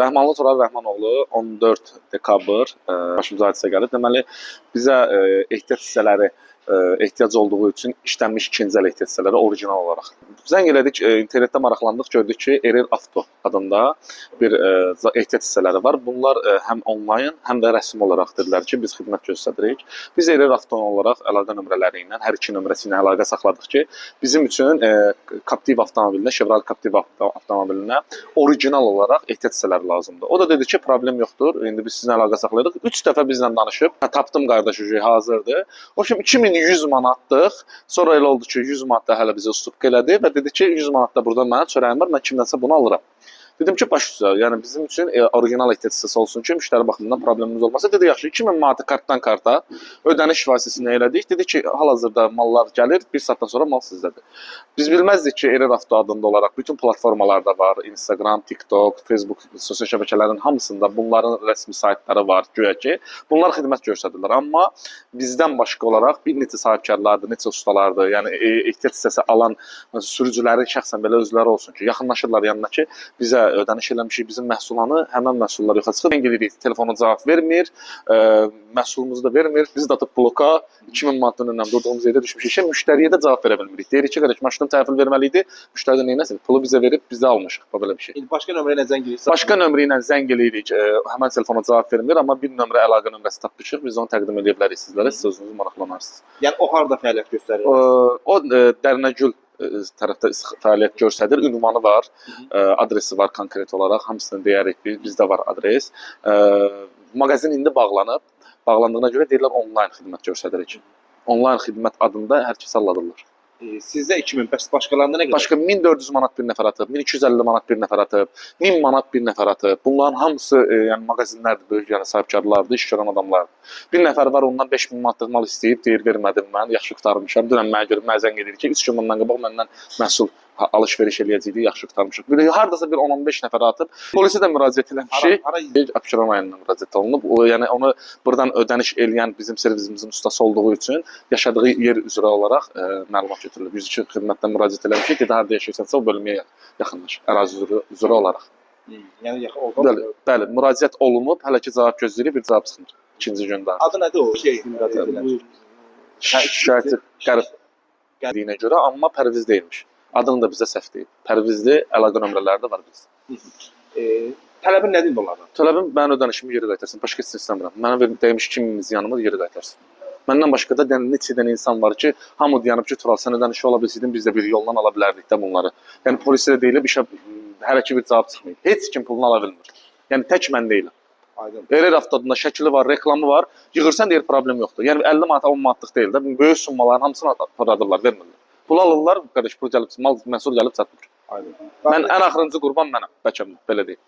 Rəhmanlı Tural Rəhmanoğlu 14 dekabr başımıza hadisə gəlib. Deməli, bizə ehtiyat hissələri ehtiyac olduğu üçün işlənmiş ikinci əl ehtiyat hissələri orijinal olaraq. Zəng elədik, internetdə maraqlandıq, gördük ki, Erer Avto adında bir ehtiyat hissələri var. Bunlar həm onlayn, həm də rəsmi olaraq dedilər ki, biz xidmət göstəririk. Biz Erer Avto olaraq əlaqə nömrələri ilə, hər iki nömrəsi ilə əlaqə saxladıq ki, bizim üçün Captiva avtomobilinə, Chevrolet Captiva avtomobilinə orijinal olaraq ehtiyat hissələri lazımdır. O da dedi ki, problem yoxdur, indi biz sizinlə əlaqə saxlayırıq. 3 dəfə bizlə danışıb, tapdım qardaş hazırdır. O kimi 2100 manatlıq, sonra elə oldu ki, 100 manat da hələ bizə ustupq elədi və dedi ki, 100 manat da buradan mənim çörəyim var, mən kimdənsə bunu alıram. Dedim ki, baş üstə, yəni bizim üçün orijinal ehtiyat hissəsi olsun ki, müştəri baxımından problemimiz olmasa. Dedi, yaxşı, 2000 manatı kartdan karta ödəniş vasitəsilə elədik. Dedi ki, hal-hazırda mallar gəlir, bir saatdan sonra mal sizdədir. Biz bilməzdik ki, Erer Avto adında olaraq bütün platformalarda var, Instagram, TikTok, Facebook, sosial şəbəkələrin hamısında bunların rəsmi saytları var, güya ki, bunlar xidmət göstərirlər. Amma bizdən başqa olaraq bir neçə sahibkarlardır, neçə ustalardır, yəni ehtiyat hissəsi alan sürücülərin şəxsən belə özləri olsun ki, yaxınlaşırlar yanına ki, bizə ödəniş eləmişik, bizim məhsullanı, həmən məhsullar yoxa çıxır. Zəng edirik, telefona cavab vermir, məhsulumuzu da vermir. Biz də atıb bloka 2000 manatdan önəm durduğumuz yerdə düşmüşük. Müştəriyə də cavab verə bilmirik. Deyirik ki, qardaş, maşınım təhvil verməli idi. Müştəri də neynəsin? Pulu bizə verib, bizə almışıq. Belə bir şey. Başqa nömrə ilə zəng edirik. Başqa nömrə ilə zəng edirik. Həmən telefona cavab vermir, amma bir nömrə əlaqə nömrəsi tapmışıq. Biz onu təqdim edə bilərik sizlərə. Siz özünüz maraqlanarsınız. Yəni o harda fəaliyyət göstərir? O Dərnəgül tərəfdə fəaliyyət göstərir. Ünvanı var, adresi var konkret olaraq. Hamısını deyərik biz. Bizdə var adres. Mağazin indi bağlanıb. Bağlandığına görə deyirlər onlayn xidmət göstəririk. Onlayn xidmət adında hər kəs alladırlar. Sizdə 2000, bəs başqalarında nə qədər? Başqa 1400 manat bir nəfər atıb, 1250 manat bir nəfər atıb, 1000 manat bir nəfər atıb. Bunların hamısı yəni mağazinlərdir, böyük yəni sahibkarlardır, iş görən adamlardır. Bir nəfər var, ondan 5000 manatlıq mal istəyib, deyir vermədim mən, yaxşı qurtarmışam. Dünən mənə görüb mənə zəng edir ki, 3 gün bundan qabaq məndən məhsul alış-veriş eləyəcəkdik, yaxşı qurtarmışıq. Hardasa bir 10-15 nəfər atıb, polisə də müraciət eləmişik. Abşeron rayonuna müraciət olunub. Yəni onu buradan ödəniş eləyən bizim servisimizin ustası olduğu üçün yaşadığı yer üzrə olaraq məlumat götürülüb. 102 xidmətdən müraciət eləmişik. Dedi, harda yaşayırsansa o bölməyə yaxınlaş, ərazi üzrə olaraq. Yəni yaxın oldu. Bəli, müraciət olunub, hələ ki cavab gözləyirik, bir cavab çıxmır. İkinci gündə. Adı nədir o? Müraciət eləmiş. Şikayətçi qəribdiyinə görə, amma Pərviz deyilmiş. Adını da bizə səhv deyib. Pərvizli əlaqə nömrələri də var bizdə. Tələbin nədir onlardan? Tələbim mən ödənişimi geri qaytarsın. Başqa heç nə istəmirəm. Mənə demiş 2000 yanımı geri qaytarsın. Məndən başqa da neçə dənə insan var ki, hamı dayanıb ki, Tural sən ödənişi ola bilsəydin biz də bir yolla ala bilərdik də bunları. Yəni polisə də deyilib işə hələ ki bir cavab çıxmayıb. Heç kim pulunu ala bilmir. Yəni tək mən deyiləm. Aydın. Erer Avtodunda şəkili var, reklamı var. Yığırsan deyir problem yoxdur. Yəni 50 manat 10 manatlıq deyil də. Böyük summaların hamısını fırladırlar, vermirlər. Pul alırlar, qardaş, pul gəlib, mal məhsul gəlib çatmır. Aydın. Mən ən axırıncı qurban mənəm, bəlkə belə deyim.